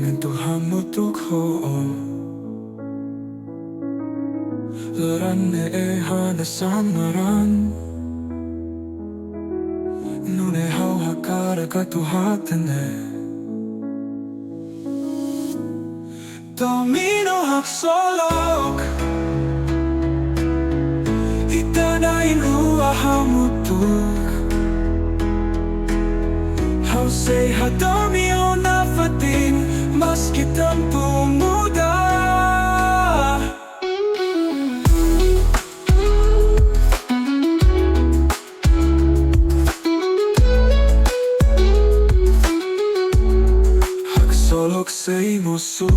Ito hamutuk hoo'o Laran hanasan maran Nune hauhakara katuhatane Domin haksolok Itanain hamutuk Hausay hato'o nafatin mas kitang pumuda Haksolok sa imoso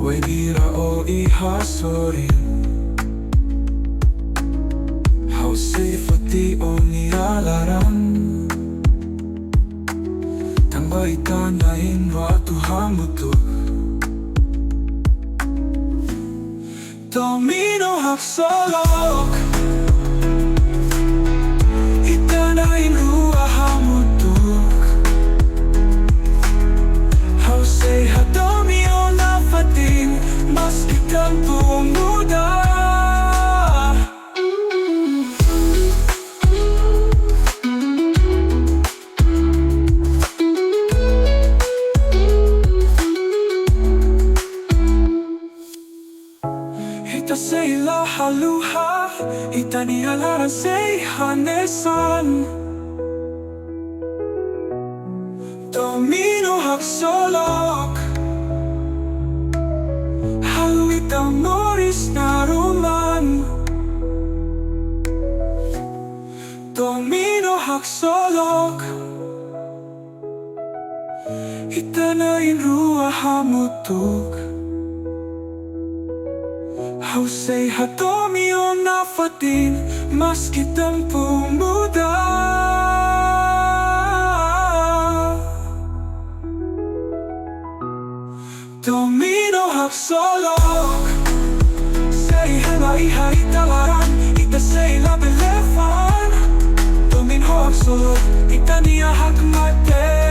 Way nira o ihasorin Hausay hato'o nilalaran Itanain hamutuk Domin haksolok Itanain hamutuk Hausay hato'o nafatin mas kitang pumuda Ita sa haluha Itanialara say hanesan Domin haksolok Haluita moris naruman Domin haksolok Itanain hamutuk Hausay hato'o nafatin mas kitang pumuda Domin haksolok Say haluha italaran Ita say labele fan Domin haksolok Itania hakmate